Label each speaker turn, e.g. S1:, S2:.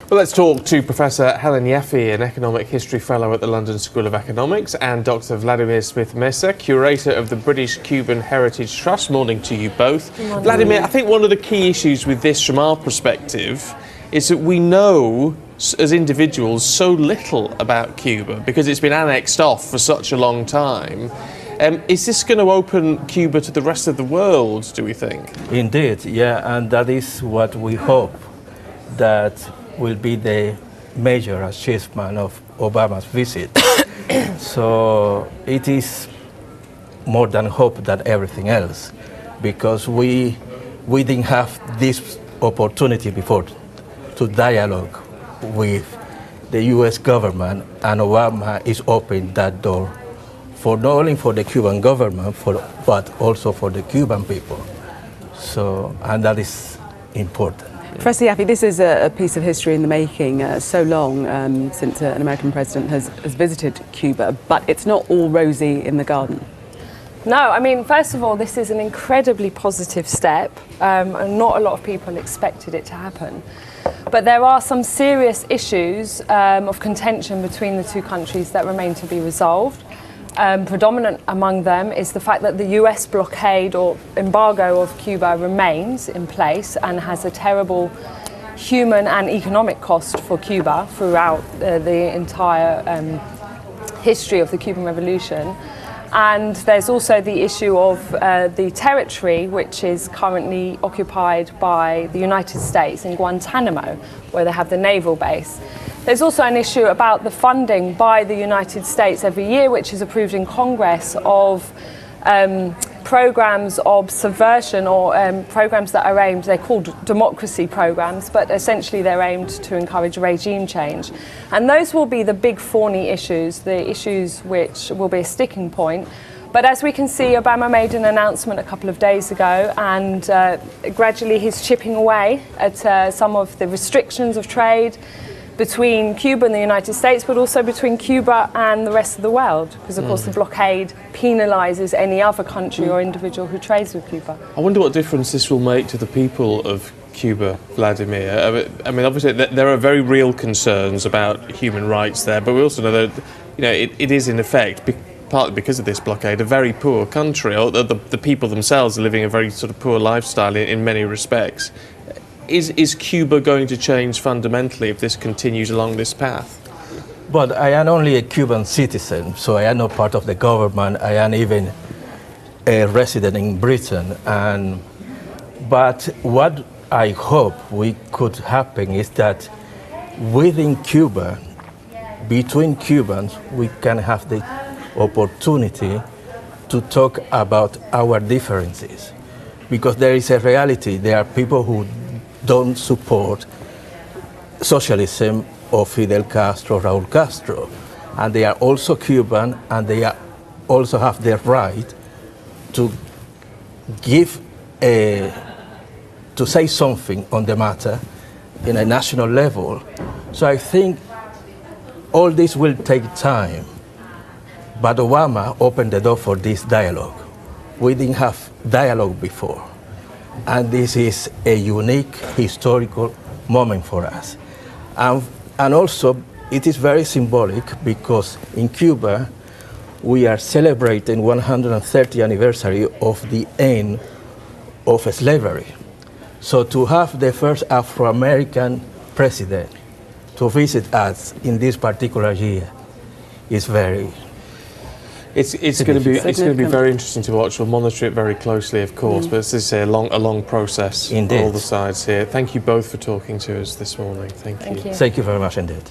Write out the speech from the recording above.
S1: Well, let's talk to Professor Helen Yaffe, an Economic History Fellow at the London School of Economics, and Dr. Vladimir Smith-Mesa, Curator of the British-Cuban Heritage Trust. Morning to you both. Vladimir, I think one of the key issues with this from our perspective is that we know, as individuals, so little about Cuba because it's been annexed off for such a long time. Is this going to open Cuba to the rest of the world, do we think?
S2: Indeed, yeah, and that is what we hope that will be the major achievement of Obama's visit. So it is more than hope than everything else, because we didn't have this opportunity before to dialogue with the US government, and Obama is opening that door for not only for the Cuban government, but also for the Cuban people. So, and that is important.
S3: Professor Yaffe, this is a piece of history in the making, so long since an American president has visited Cuba, but it's not all rosy in the garden.
S4: No, I mean, first of all, this is an incredibly positive step, and not a lot of people expected it to happen. But there are some serious issues of contention between the two countries that remain to be resolved. Predominant among them is the fact that the US blockade or embargo of Cuba remains in place and has a terrible human and economic cost for Cuba throughout the entire history of the Cuban Revolution. And there's also the issue of the territory which is currently occupied by the United States in Guantanamo, where they have the naval base. There's also an issue about the funding by the United States every year, which is approved in Congress, of programs of subversion or programs that are aimed, they're called democracy programs, but essentially they're aimed to encourage regime change. And those will be the big thorny issues, the issues which will be a sticking point. But as we can see, Obama made an announcement a couple of days ago, and gradually he's chipping away at some of the restrictions of trade between Cuba and the United States, but also between Cuba and the rest of the world, because of course the blockade penalises any other country or individual who trades with Cuba.
S1: I wonder what difference this will make to the people of Cuba, Vladimir. I mean, obviously there are very real concerns about human rights there, but we also know that it is in effect, partly because of this blockade, a very poor country. Or the people themselves are living a very sort of poor lifestyle in many respects. Is Cuba going to change fundamentally if this continues along this path?
S2: But I am only a Cuban citizen, so I am not part of the government. I am even a resident in Britain. But what I hope could happen is that within Cuba, between Cubans, we can have the opportunity to talk about our differences. Because there is a reality. There are people who don't support socialism of Fidel Castro, Raúl Castro. And they are also Cuban, and they also have the right to to say something on the matter in a national level. So I think all this will take time. But Obama opened the door for this dialogue. We didn't have dialogue before. And this is a unique historical moment for us. And also, it is very symbolic because in Cuba, we are celebrating 130th anniversary of the end of slavery. So to have the first Afro-American president to visit us in this particular year is very...
S1: It's going to be very interesting to watch. We'll monitor it very closely, of course, but this is a long process
S2: indeed.
S1: For all the sides here. Thank you both for talking to us this morning. Thank you.
S2: Thank you very much indeed.